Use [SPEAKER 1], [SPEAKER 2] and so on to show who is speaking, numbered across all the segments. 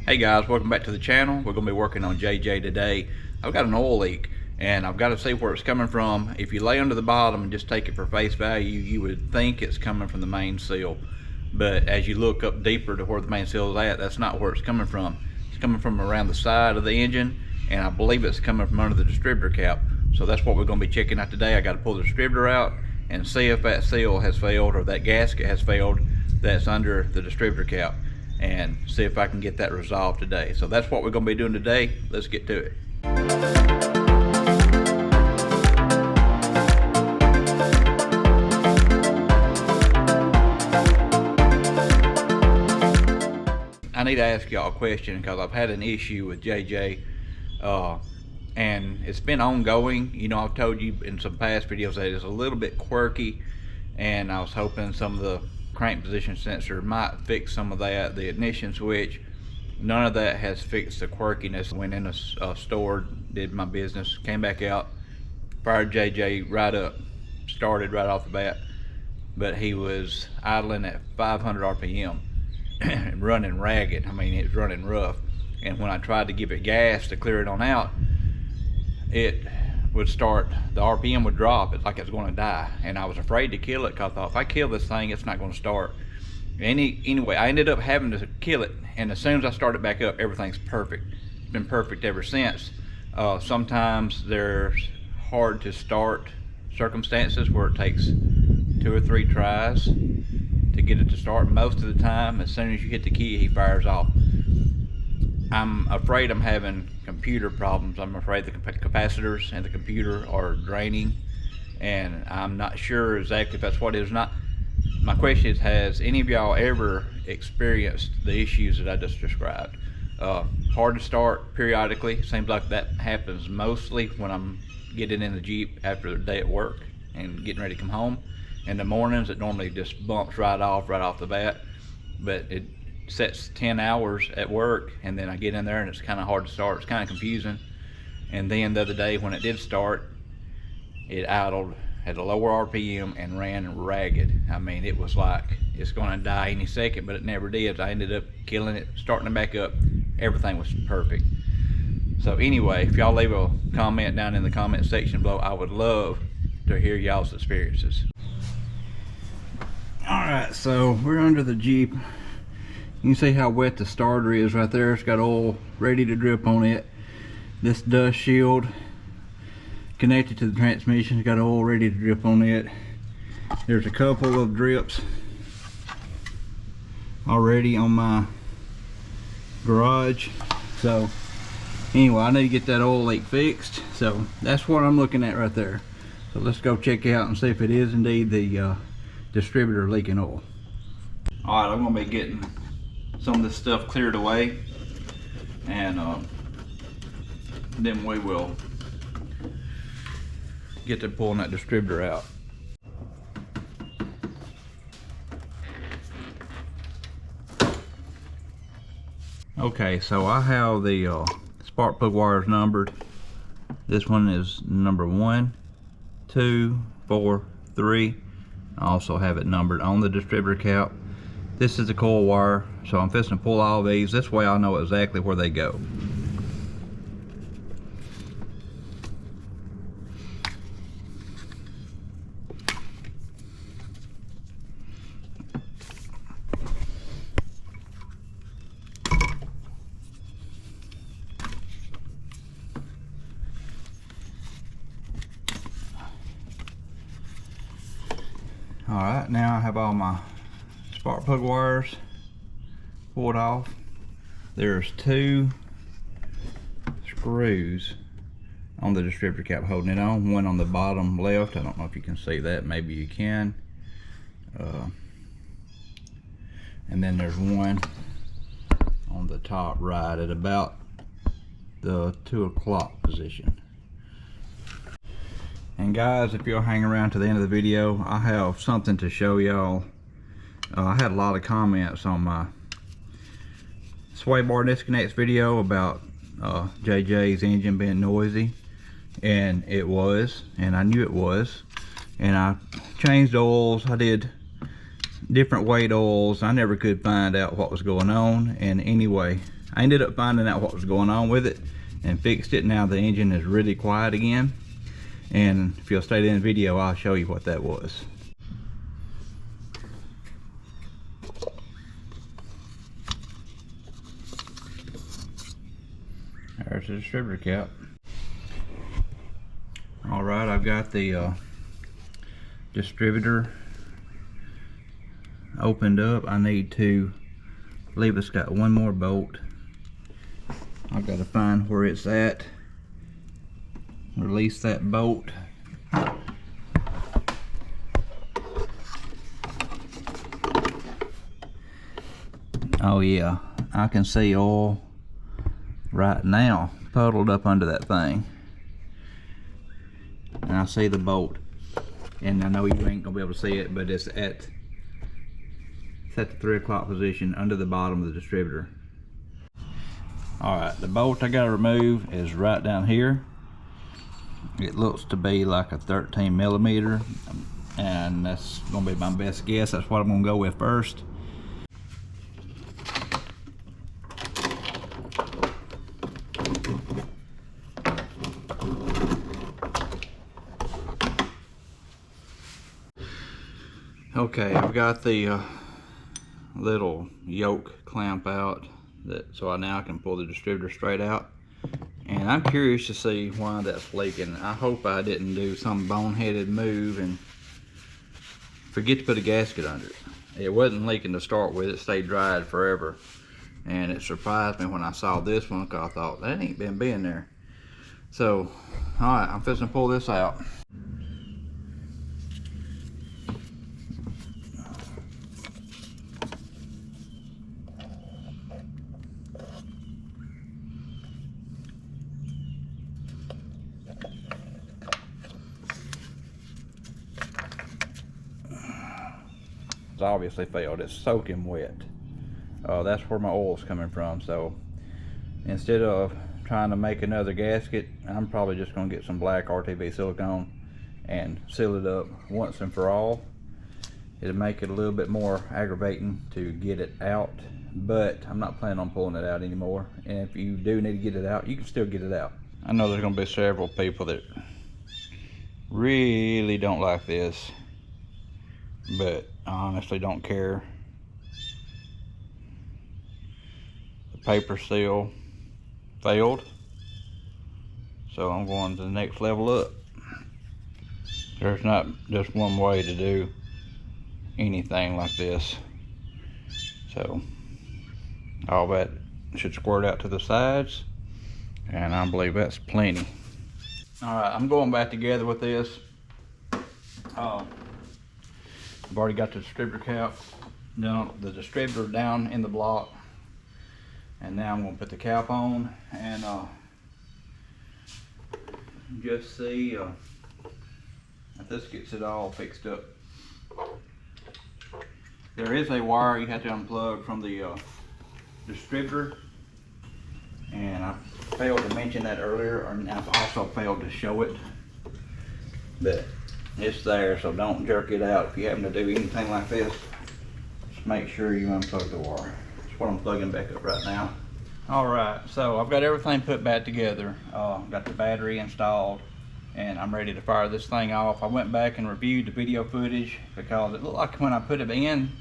[SPEAKER 1] Hey guys, welcome back to the channel. We're going to be working on JJ today. I've got an oil leak and I've got to see where it's coming from. If you lay under the bottom and just take it for face value, you would think it's coming from the main seal. But as you look up deeper to where the main seal is at, that's not where it's coming from. It's coming from around the side of the engine, and I believe it's coming from under the distributor cap. So that's what we're going to be checking out today. I got to pull the distributor out and see if that seal has failed or that gasket has failed that's under the distributor cap, and see if I can get that resolved today. So that's what we're going to be doing today. Let's get to it. I need to ask y'all a question because I've had an issue with JJ and it's been ongoing. You know, I've told you in some past videos that it's a little bit quirky, and I was hoping some of the crank position sensor might fix some of that. The ignition switch, none of that has fixed the quirkiness. Went in a store, did my business, came back out, fired JJ right up, started right off the bat, but he was idling at 500 RPM and running ragged. I mean, it was running rough, and when I tried to give it gas to clear it on out, it would start, the RPM would drop. It's like it's going to die, and I was afraid to kill it because I thought if I kill this thing, it's not going to start. Anyway, I ended up having to kill it, and as soon as I started back up, everything's perfect. It's been perfect ever since. Sometimes there's hard to start circumstances where it takes 2 or 3 tries to get it to start. Most of the time, as soon as you hit the key, he fires off. I'm afraid I'm having computer problems. I'm afraid the capacitors and the computer are draining, and I'm not sure exactly if that's what it is or not. My question is, has any of y'all ever experienced the issues that I just described? Hard to start periodically. Seems like that happens mostly when I'm getting in the Jeep after the day at work and getting ready to come home. In the mornings, it normally just bumps right off the bat, but it sets 10 hours at work, and then I get in there and it's kind of hard to start. It's kind of confusing. And then the other day when it did start, it idled at a lower RPM and ran ragged. I mean, it was like it's going to die any second, but it never did. I ended up killing it, starting it back up. Everything was perfect. So anyway, if y'all leave a comment down in the comment section below, I would love to hear y'all's experiences. Alright, so we're under the Jeep. You can see how wet the starter is right there. It's got oil ready to drip on it. This dust shield connected to the transmission has got oil ready to drip on it. There's a couple of drips already on my garage. So anyway, I need to get that oil leak fixed. So that's what I'm looking at right there. So let's go check out and see if it is indeed the distributor leaking oil. Alright, I'm going to be getting some of this stuff cleared away, and then we will get to pulling that distributor out. Okay, so I have the spark plug wires numbered. This one is number 1, 2, 4, 3. I also have it numbered on the distributor cap. This is the coil wire, so I'm fixing to pull all these. This way I know exactly where they go. Alright, now I have all my spark plug wires pulled off. There's 2 screws on the distributor cap holding it on. One on the bottom left. I don't know if you can see that. Maybe you can. And then there's one on the top right at about the 2 o'clock position. And guys, if you'll hang around to the end of the video, I have something to show y'all. I had a lot of comments on my sway bar disconnects video about JJ's engine being noisy, and it was, and I knew it was. And I changed oils. I did different weight oils. I never could find out what was going on, and anyway, I ended up finding out what was going on with it and fixed it. Now the engine is really quiet again, and if you'll stay in the video, I'll show you what that was. There's the distributor cap. All right, I've got the distributor opened up. I need to believe it's got one more bolt. I've got to find where it's at, release that bolt. Oh yeah, I can see oil right now puddled up under that thing, and I see the bolt, and I know you ain't gonna be able to see it, but it's at the 3 o'clock position under the bottom of the distributor. All right, the bolt I gotta remove is right down here. It looks to be like a 13 millimeter, and that's gonna be my best guess. That's what I'm gonna go with first. Okay, I've got the little yoke clamp out, so now I can pull the distributor straight out. And I'm curious to see why that's leaking. I hope I didn't do some boneheaded move and forget to put a gasket under it. It wasn't leaking to start with, it stayed dried forever. And it surprised me when I saw this one, because I thought, that ain't been being there. So, alright, I'm fixing to pull this out. It's obviously failed. It's soaking wet. That's where my oil's coming from. So instead of trying to make another gasket, I'm probably just going to get some black RTV silicone and seal it up once and for all. It'll make it a little bit more aggravating to get it out, but I'm not planning on pulling it out anymore. And if you do need to get it out, you can still get it out. I know there's going to be several people that really don't like this, but I honestly don't care. The paper seal failed, so I'm going to the next level up. There's not just one way to do anything like this, so all that should squirt out to the sides, and I believe that's plenty. All right, I'm going back together with this. I've already got the distributor cap down, the distributor down in the block, and now I'm going to put the cap on and just see if this gets it all fixed up. There is a wire you have to unplug from the distributor, and I failed to mention that earlier, and I've also failed to show it, but it's there, so don't jerk it out. If you happen to do anything like this, just make sure you unplug the wire. That's what I'm plugging back up right now. All right, so I've got everything put back together. Got the battery installed, and I'm ready to fire this thing off. I went back and reviewed the video footage because it looked like when I put it in,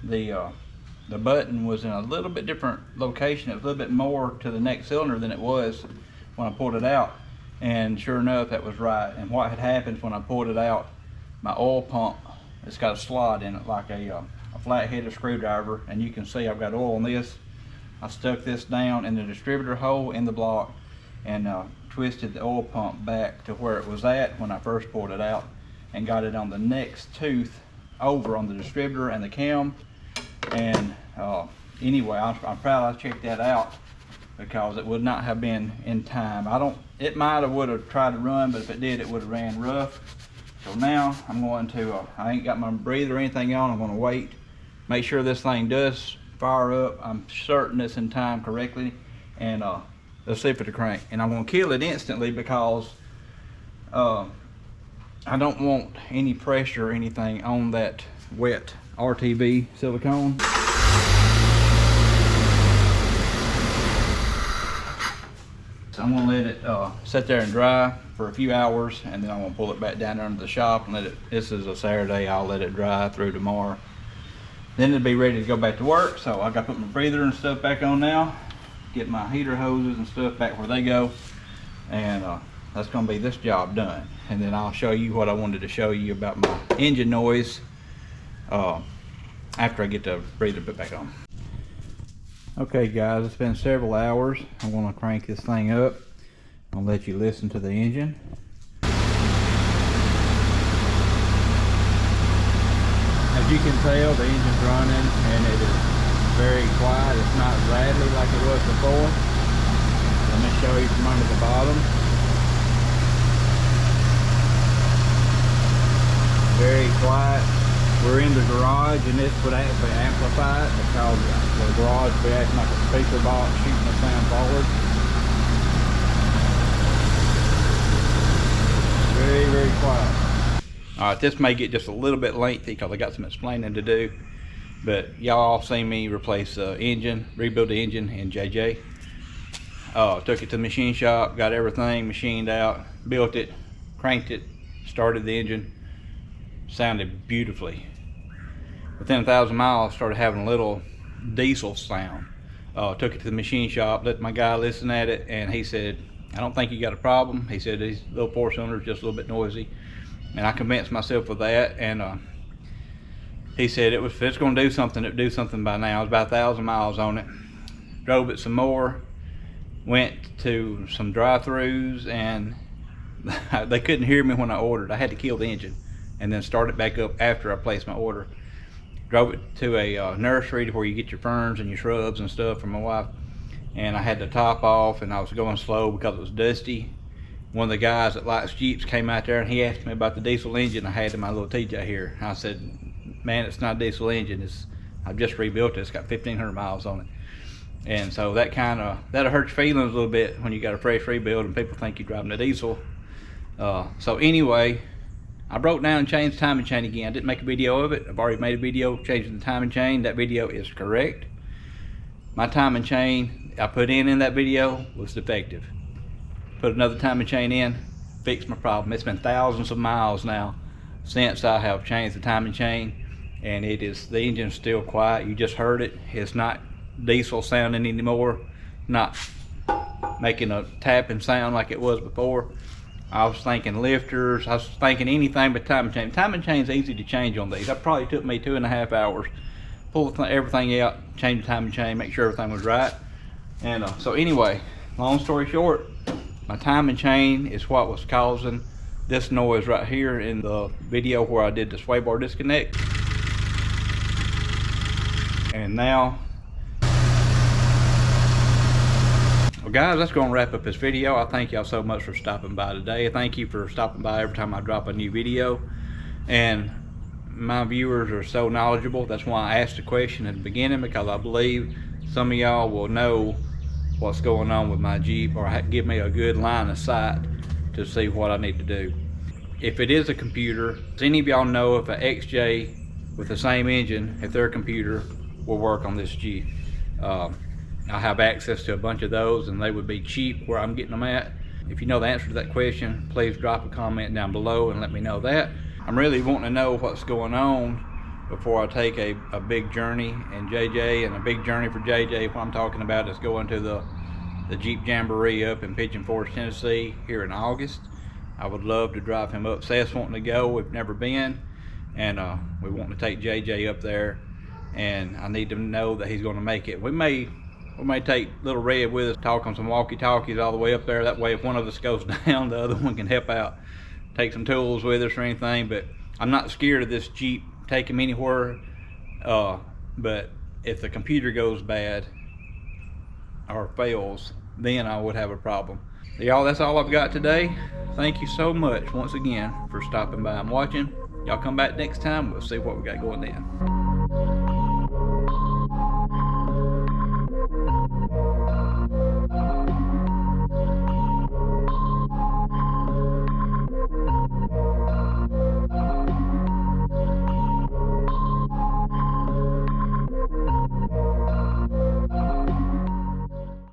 [SPEAKER 1] the button was in a little bit different location. It was a little bit more to the next cylinder than it was when I pulled it out. And sure enough, that was right. And what had happened when I pulled it out, my oil pump, it's got a slot in it like a flat-headed screwdriver, and you can see I've got oil in this. I stuck this down in the distributor hole in the block and twisted the oil pump back to where it was at when I first pulled it out, and got it on the next tooth over on the distributor and the cam. And anyway, I'm proud I checked that out, because it would not have been in time. It might have would have tried to run, but if it did, it would have ran rough. So now I'm going to, I ain't got my breather or anything on. I'm going to wait, make sure this thing does fire up. I'm certain it's in time correctly, and let's see if it'll crank. And I'm going to kill it instantly, because I don't want any pressure or anything on that wet RTV silicone. So I'm gonna let it sit there and dry for a few hours, and then I'm gonna pull it back down there into the shop and let it, this is a Saturday, I'll let it dry through tomorrow. Then it'll be ready to go back to work. So I gotta put my breather and stuff back on now, get my heater hoses and stuff back where they go, and that's gonna be this job done. And then I'll show you what I wanted to show you about my engine noise after I get the breather put back on. Okay guys, it's been several hours. I'm gonna crank this thing up. I'm gonna let you listen to the engine. As you can tell, the engine's running and it is very quiet. It's not rattly like it was before. Let me show you from under the bottom. Very quiet. We're in the garage, and this would actually amplify it because the garage would be acting like a speaker box shooting the sound forward. Very, very quiet. Alright, this may get just a little bit lengthy because I got some explaining to do, but y'all seen me replace the engine, rebuild the engine in JJ. Took it to the machine shop, got everything machined out, built it, cranked it, started the engine. Sounded beautifully. Within 1,000 miles, started having a little diesel sound. Took it to the machine shop, let my guy listen at it, and he said, I don't think you got a problem. He said these little 4-cylinders just a little bit noisy. And I convinced myself of that, and he said if it's going to do something, it'd do something by now. It was about 1,000 miles on it. Drove it some more, went to some drive-thrus, and they couldn't hear me when I ordered. I had to kill the engine and then start it back up after I placed my order. Drove it to a nursery to where you get your ferns and your shrubs and stuff for my wife, and I had the top off and I was going slow because it was dusty. One of the guys that likes Jeeps came out there and he asked me about the diesel engine I had in my little TJ here. I said, man, it's not a diesel engine, I've just rebuilt it, it's got 1,500 miles on it. And so that'll hurt your feelings a little bit when you got a fresh rebuild and people think you're driving a diesel. So anyway, I broke down and changed the timing chain again. I didn't make a video of it. I've already made a video changing the timing chain. That video is correct. My timing chain I put in that video was defective. Put another timing chain in, fixed my problem. It's been thousands of miles now since I have changed the timing chain, and the engine's still quiet. You just heard it. It's not diesel sounding anymore, not making a tapping sound like it was before. I was thinking lifters, I was thinking anything but timing chain. Timing chain's easy to change on these. That probably took me 2.5 hours. Pull everything out, change the timing chain, make sure everything was right. And so anyway, long story short, my timing chain is what was causing this noise right here in the video where I did the sway bar disconnect. And now, well guys, that's going to wrap up this video. I thank y'all so much for stopping by today. Thank you for stopping by every time I drop a new video. And my viewers are so knowledgeable. That's why I asked the question at the beginning, because I believe some of y'all will know what's going on with my Jeep, or give me a good line of sight to see what I need to do. If it is a computer, does any of y'all know if an XJ with the same engine, if their computer will work on this Jeep? I have access to a bunch of those and they would be cheap where I'm getting them at. If you know the answer to that question, please drop a comment down below and let me know that. I'm really wanting to know what's going on before I take a big journey in JJ. And a big journey for JJ, what I'm talking about is going to the Jeep Jamboree up in Pigeon Forge, Tennessee here in August. I would love to drive him up. Seth's wanting to go, we've never been, and we want to take JJ up there, and I need to know that he's going to make it. We may take Little Red with us, talk on some walkie-talkies all the way up there. That way if one of us goes down, the other one can help out. Take some tools with us or anything, but I'm not scared of this Jeep taking me anywhere. But if the computer goes bad or fails, then I would have a problem. Y'all, that's all I've got today. Thank you so much once again for stopping by and watching. Y'all come back next time, we'll see what we got going then.